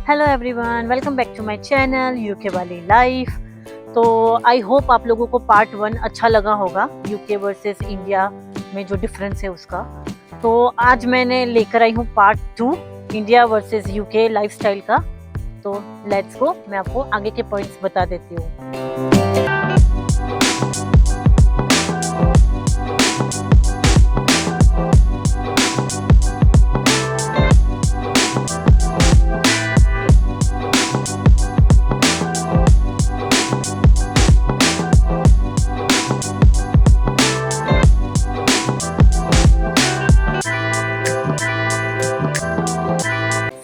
Hello everyone, welcome back to my channel UK वाली life. तो I hope आप लोगों को पार्ट 1 अच्छा लगा होगा, यूके वर्सेस इंडिया में जो डिफरेंस है उसका। तो आज मैंने लेकर आई हूँ part 2 India versus UK lifestyle का। तो लेट्स गो, मैं आपको आगे के पॉइंट्स बता देती हूँ।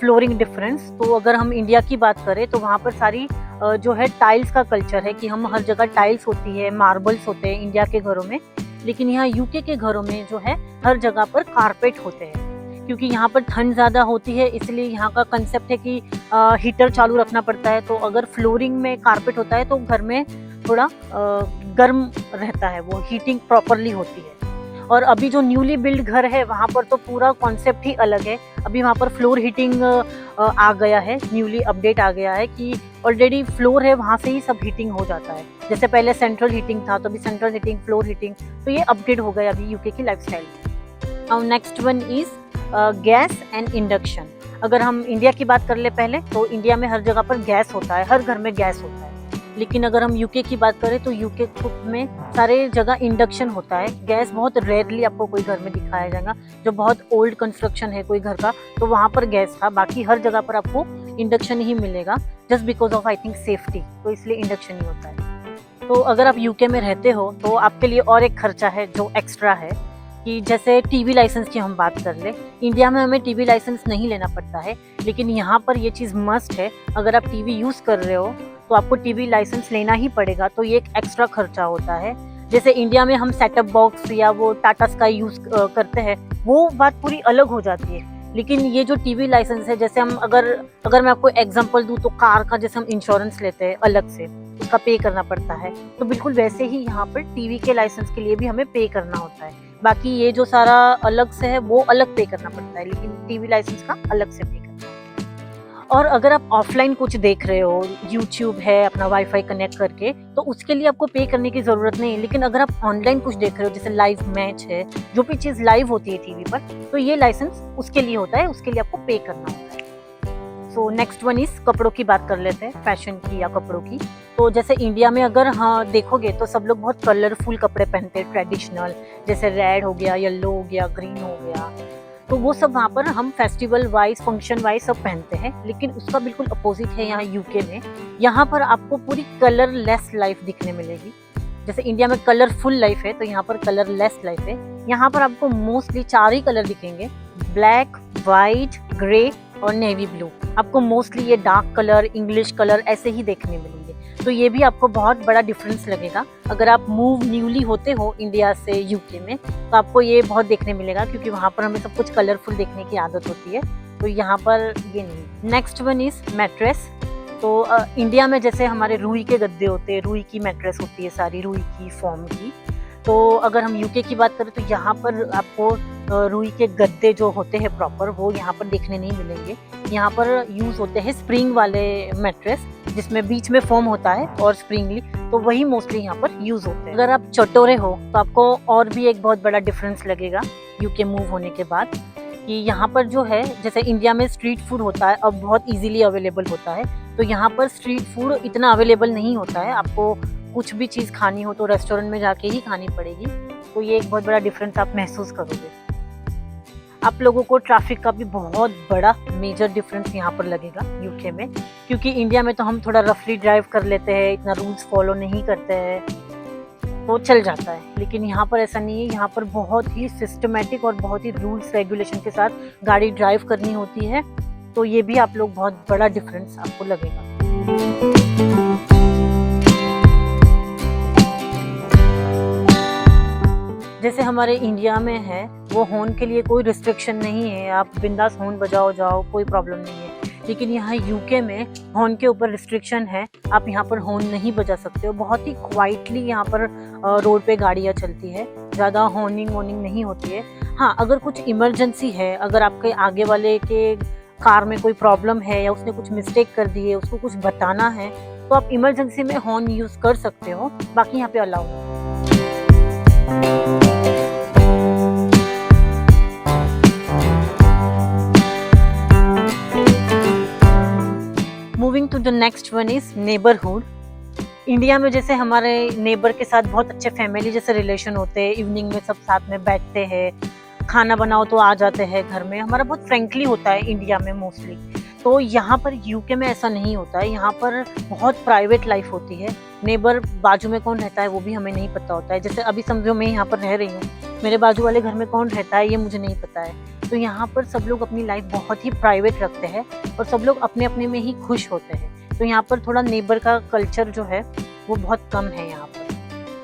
फ्लोरिंग डिफरेंस, तो अगर हम इंडिया की बात करें तो वहाँ पर सारी जो है टाइल्स का कल्चर है कि हम हर जगह टाइल्स होती है, मार्बल्स होते हैं इंडिया के घरों में। लेकिन यहाँ यूके के घरों में जो है हर जगह पर कारपेट होते हैं, क्योंकि यहाँ पर ठंड ज़्यादा होती है, इसलिए यहाँ का कंसेप्ट है कि हीटर चालू रखना पड़ता है। तो अगर फ्लोरिंग में कारपेट होता है तो घर में थोड़ा गर्म रहता है, वो हीटिंग प्रॉपरली होती है। और अभी जो न्यूली बिल्ड घर है वहाँ पर तो पूरा कॉन्सेप्ट ही अलग है। अभी वहाँ पर फ्लोर हीटिंग आ गया है, न्यूली अपडेट आ गया है कि ऑलरेडी फ्लोर है, वहाँ से ही सब हीटिंग हो जाता है। जैसे पहले सेंट्रल हीटिंग था, तो अभी सेंट्रल हीटिंग, फ्लोर हीटिंग, तो ये अपडेट हो गया अभी यूके की लाइफस्टाइल में। Now next one is gas and induction. अगर हम इंडिया की बात कर ले पहले, तो इंडिया में हर जगह पर गैस होता है, हर घर में गैस होता है। लेकिन अगर हम यूके की बात करें तो यूके में सारे जगह इंडक्शन होता है। गैस बहुत रेयरली आपको कोई घर में दिखाया जाएगा, जो बहुत ओल्ड कंस्ट्रक्शन है कोई घर का, तो वहाँ पर गैस था। बाकी हर जगह पर आपको इंडक्शन ही मिलेगा, just because of I think safety, तो इसलिए इंडक्शन ही होता है। तो अगर आप यूके में रहते हो तो आपके लिए और एक खर्चा है जो एक्स्ट्रा है, कि जैसे टीवी लाइसेंस की हम बात कर ले। इंडिया में हमें टीवी लाइसेंस नहीं लेना पड़ता है, लेकिन यहाँ पर ये चीज़ मस्ट है। अगर आप टीवी यूज़ कर रहे हो तो आपको टीवी लाइसेंस लेना ही पड़ेगा, तो ये एक एक्स्ट्रा खर्चा होता है। जैसे इंडिया में हम सेटअप बॉक्स या वो टाटा स्काई यूज़ करते हैं, वो बात पूरी अलग हो जाती है। लेकिन ये जो टीवी लाइसेंस है, जैसे हम अगर मैं आपको एग्जांपल दूँ तो कार का जैसे हम इंश्योरेंस लेते हैं अलग से, उसका पे करना पड़ता है, तो बिल्कुल वैसे ही यहाँ पर टीवी के लाइसेंस के लिए भी हमें पे करना होता है। बाकी ये जो सारा अलग से है वो अलग पे करना पड़ता है, लेकिन टीवी लाइसेंस का अलग से पे करना है। और अगर आप ऑफलाइन कुछ देख रहे हो, यूट्यूब है अपना वाईफाई कनेक्ट करके, तो उसके लिए आपको पे करने की ज़रूरत नहीं है। लेकिन अगर आप ऑनलाइन कुछ देख रहे हो, जैसे लाइव मैच है, जो भी चीज़ लाइव होती है टीवी पर, तो ये लाइसेंस उसके लिए होता है, उसके लिए आपको पे करना होता है। सो नेक्स्ट वन इज कपड़ों की बात कर लेते हैं, फैशन की या कपड़ों की। तो जैसे इंडिया में अगर हाँ देखोगे तो सब लोग बहुत कलरफुल कपड़े पहनते हैं, ट्रेडिशनल, जैसे रेड हो गया, येलो हो गया, ग्रीन हो गया, तो वो सब वहाँ पर हम फेस्टिवल वाइज, फंक्शन वाइज सब पहनते हैं। लेकिन उसका बिल्कुल अपोजिट है यहाँ यूके में। यहाँ पर आपको पूरी कलरलेस लाइफ दिखने मिलेगी। जैसे इंडिया में कलरफुल लाइफ है, तो यहाँ पर कलरलेस लाइफ है। यहाँ पर आपको मोस्टली 4 ही कलर दिखेंगे, ब्लैक, वाइट, ग्रे और नेवी ब्लू। आपको मोस्टली ये डार्क कलर, इंग्लिश कलर ऐसे ही देखने मिलेंगे। तो ये भी आपको बहुत बड़ा डिफरेंस लगेगा। अगर आप मूव न्यूली होते हो इंडिया से यूके में, तो आपको ये बहुत देखने मिलेगा, क्योंकि वहाँ पर हमें सब कुछ कलरफुल देखने की आदत होती है, तो यहाँ पर ये नहीं। Next one is mattress. तो इंडिया में जैसे हमारे रुई के गद्दे होते हैं, रुई की मैट्रेस होती है सारी, रुई की फॉर्म की। तो अगर हम यूके की बात करें तो यहाँ पर आपको रुई के गद्दे जो होते हैं प्रॉपर, वो यहाँ पर देखने नहीं मिलेंगे। यहाँ पर यूज़ होते हैं स्प्रिंग वाले मैट्रेस, जिसमें बीच में फोम होता है और स्प्रिंगली, तो वही मोस्टली यहाँ पर यूज़ होते हैं। अगर आप चटोरे हो तो आपको और भी एक बहुत बड़ा डिफरेंस लगेगा यूके मूव होने के बाद, कि यहाँ पर जो है, जैसे इंडिया में स्ट्रीट फूड होता है, अब बहुत इजीली अवेलेबल होता है, तो यहाँ पर स्ट्रीट फूड इतना अवेलेबल नहीं होता है। आपको कुछ भी चीज़ खानी हो तो रेस्टोरेंट में जाके ही खानी पड़ेगी, तो ये एक बहुत बड़ा डिफरेंस आप महसूस करोगे। आप लोगों को ट्रैफिक का भी बहुत बड़ा मेजर डिफरेंस यहाँ पर लगेगा यूके में, क्योंकि इंडिया में तो हम थोड़ा रफली ड्राइव कर लेते हैं, इतना रूल्स फॉलो नहीं करते हैं, तो चल जाता है। लेकिन यहाँ पर ऐसा नहीं है, यहाँ पर बहुत ही सिस्टमेटिक और बहुत ही रूल्स रेगुलेशन के साथ गाड़ी ड्राइव करनी होती है, तो ये भी आप लोग बहुत बड़ा डिफरेंस आपको लगेगा। जैसे हमारे इंडिया में है, वो हॉर्न के लिए कोई रिस्ट्रिक्शन नहीं है, आप बिंदास हॉर्न बजाओ जाओ, कोई प्रॉब्लम नहीं है। लेकिन यहाँ यूके में हॉर्न के ऊपर रिस्ट्रिक्शन है, आप यहाँ पर हॉर्न नहीं बजा सकते हो। बहुत ही क्वाइटली यहाँ पर रोड पे गाड़ियाँ चलती है, ज़्यादा हॉर्निंग नहीं होती है। हाँ, अगर कुछ इमरजेंसी है, अगर आपके आगे वाले के कार में कोई प्रॉब्लम है या उसने कुछ मिस्टेक कर दी है, उसको कुछ बताना है, तो आप इमरजेंसी में हॉर्न यूज़ कर सकते हो, बाकी यहाँ पे अलाउ है। Moving to the next one is neighbourhood. India में जैसे हमारे नेबर के साथ बहुत अच्छे फैमिली जैसे रिलेशन होते हैं, इवनिंग में सब साथ में बैठते हैं, खाना बनाओ तो आ जाते हैं घर में, हमारा बहुत फ्रेंकली होता है इंडिया में मोस्टली। तो यहाँ पर यूके में ऐसा नहीं होता है, यहाँ पर बहुत प्राइवेट लाइफ होती है। नेबर बाजू में कौन रहता है वो भी हमें नहीं पता होता है। जैसे अभी समझो मैं यहाँ पर रह रही हूँ, मेरे बाजू वाले घर में कौन रहता है ये मुझे नहीं पता है। तो यहाँ पर सब लोग अपनी लाइफ बहुत ही प्राइवेट रखते हैं और सब लोग अपने अपने में ही खुश होते हैं। तो यहाँ पर थोड़ा नेबर का कल्चर जो है वो बहुत कम है यहाँ पर।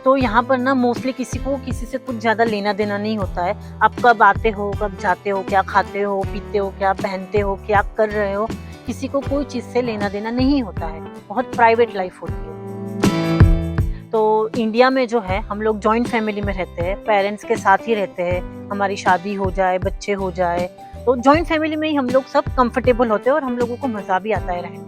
तो यहाँ पर ना मोस्टली किसी को किसी से कुछ ज़्यादा लेना देना नहीं होता है। आप कब आते हो, कब जाते हो, क्या खाते हो, पीते हो, क्या पहनते हो, क्या कर रहे हो, किसी को कोई चीज़ से लेना देना नहीं होता है। बहुत प्राइवेट लाइफ होती है। तो इंडिया में जो है हम लोग जॉइंट फैमिली में रहते हैं, पेरेंट्स के साथ ही रहते हैं। हमारी शादी हो जाए, बच्चे हो जाए, तो जॉइंट फैमिली में ही हम लोग सब कंफर्टेबल होते हैं और हम लोगों को मज़ा भी आता है रहने में।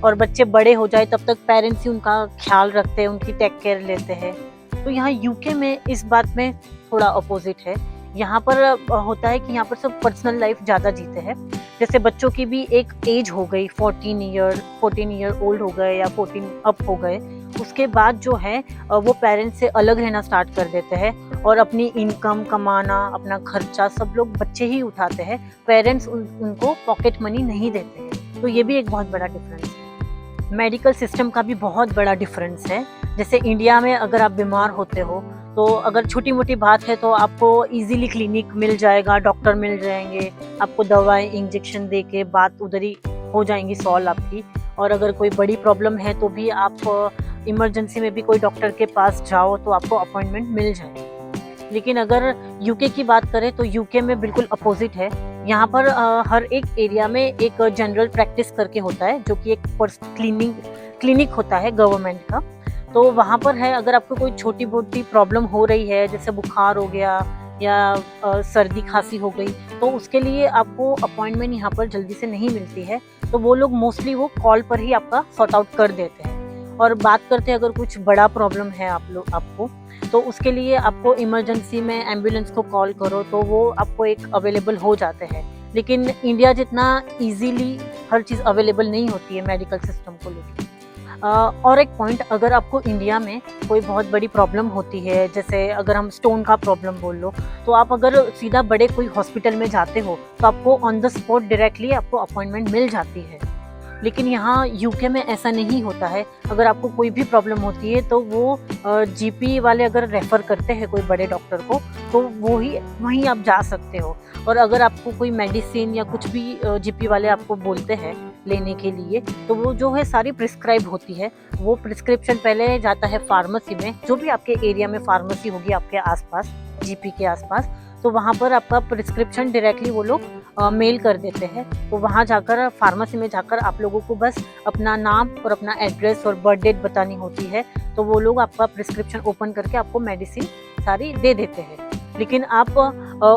और बच्चे बड़े हो जाए तब तक पेरेंट्स ही उनका ख्याल रखते हैं, उनकी टेक केयर लेते हैं। तो यहाँ यूके में इस बात में थोड़ा अपोजिट है। यहाँ पर होता है कि यहाँ पर सब पर्सनल लाइफ ज़्यादा जीते हैं। जैसे बच्चों की भी एक एज हो गई, 14 ईयर ओल्ड हो गए या 14 अप हो गए, उसके बाद जो है वो पेरेंट्स से अलग रहना स्टार्ट कर देते हैं और अपनी इनकम कमाना, अपना खर्चा सब लोग बच्चे ही उठाते हैं। पेरेंट्स उनको पॉकेट मनी नहीं देते हैं। तो ये भी एक बहुत बड़ा डिफरेंस है। मेडिकल सिस्टम का भी बहुत बड़ा डिफरेंस है। जैसे इंडिया में अगर आप बीमार होते हो तो अगर छोटी मोटी बात है तो आपको इजीली क्लिनिक मिल जाएगा, डॉक्टर मिल जाएंगे, आपको दवाएं इंजेक्शन दे के बात उधर ही हो जाएंगी सॉल्व आपकी। और अगर कोई बड़ी प्रॉब्लम है तो भी आप इमरजेंसी में भी कोई डॉक्टर के पास जाओ तो आपको अपॉइंटमेंट मिल जाएगी। लेकिन अगर यूके की बात करें तो यूके में बिल्कुल अपोजिट है। यहाँ पर हर एक एरिया में एक जनरल प्रैक्टिस करके होता है, जो कि एक क्लिनिक होता है गवर्नमेंट का। तो वहाँ पर है, अगर आपको कोई छोटी मोटी प्रॉब्लम हो रही है, जैसे बुखार हो गया या सर्दी खांसी हो गई, तो उसके लिए आपको अपॉइंटमेंट यहाँ पर जल्दी से नहीं मिलती है। तो वो लोग मोस्टली वो कॉल पर ही आपका सॉर्ट आउट कर देते हैं। और बात करते हैं अगर कुछ बड़ा प्रॉब्लम है आपको, तो उसके लिए आपको इमरजेंसी में एम्बुलेंस को कॉल करो तो वो आपको एक अवेलेबल हो जाते हैं। लेकिन इंडिया जितना इजीली हर चीज़ अवेलेबल नहीं होती है मेडिकल सिस्टम को लेकर। और एक पॉइंट, अगर आपको इंडिया में कोई बहुत बड़ी प्रॉब्लम होती है, जैसे अगर हम स्टोन का प्रॉब्लम बोल लो, तो आप अगर सीधा बड़े कोई हॉस्पिटल में जाते हो तो आपको ऑन द स्पॉट डायरेक्टली आपको अपॉइंटमेंट मिल जाती है। लेकिन यहाँ यूके में ऐसा नहीं होता है। अगर आपको कोई भी प्रॉब्लम होती है तो वो जीपी वाले अगर रेफ़र करते हैं कोई बड़े डॉक्टर को, तो वहीं आप जा सकते हो। और अगर आपको कोई मेडिसिन या कुछ भी जीपी वाले आपको बोलते हैं लेने के लिए, तो वो जो है सारी प्रिस्क्राइब होती है। वो प्रिस्क्रिप्शन पहले जाता है फार्मेसी में, जो भी आपके एरिया में फार्मेसी होगी आपके आसपास, जीपी के आसपास, तो वहाँ पर आपका प्रिस्क्रिप्शन डायरेक्टली वो लोग मेल कर देते हैं। तो वहाँ जाकर फार्मेसी में जाकर आप लोगों को बस अपना नाम और अपना एड्रेस और बर्थ डेट बतानी होती है, तो वो लोग आपका प्रिस्क्रिप्शन ओपन करके आपको मेडिसिन सारी दे देते हैं। लेकिन आप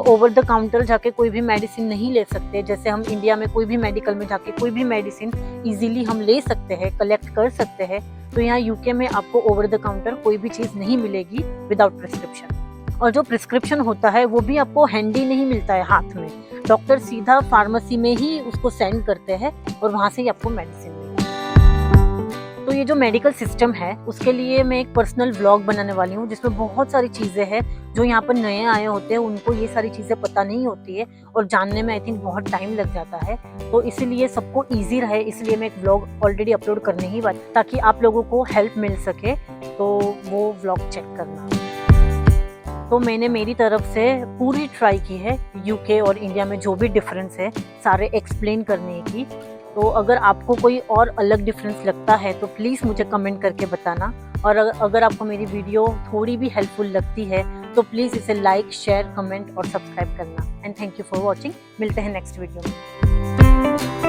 ओवर द काउंटर जाके कोई भी मेडिसिन नहीं ले सकते। जैसे हम इंडिया में कोई भी मेडिकल में जाके कोई भी मेडिसिन इजीली हम ले सकते हैं, कलेक्ट कर सकते हैं, तो यहाँ यूके में आपको ओवर द काउंटर कोई भी चीज़ नहीं मिलेगी विदाउट प्रिस्क्रिप्शन। और जो प्रिस्क्रिप्शन होता है वो भी आपको हैंडी नहीं मिलता है हाथ में, डॉक्टर सीधा फार्मेसी में ही उसको सेंड करते हैं और वहाँ से ही आपको मेडिसिन मिलती है। तो ये जो मेडिकल सिस्टम है उसके लिए मैं एक पर्सनल व्लॉग बनाने वाली हूँ, जिसमें बहुत सारी चीज़ें हैं जो यहाँ पर नए आए होते हैं, उनको ये सारी चीज़ें पता नहीं होती है और जानने में आई थिंक बहुत टाइम लग जाता है। तो इसीलिए सबको ईजी रहे, इसलिए मैं एक व्लॉग ऑलरेडी अपलोड करने ही वाली, ताकि आप लोगों को हेल्प मिल सके। तो वो व्लॉग चेक करना। तो मैंने मेरी तरफ से पूरी ट्राई की है यूके और इंडिया में जो भी डिफरेंस है सारे एक्सप्लेन करने की। तो अगर आपको कोई और अलग डिफरेंस लगता है तो प्लीज़ मुझे कमेंट करके बताना। और अगर आपको मेरी वीडियो थोड़ी भी हेल्पफुल लगती है तो प्लीज़ इसे लाइक, शेयर, कमेंट और सब्सक्राइब करना। And thank you for watching. मिलते हैं नेक्स्ट वीडियो में।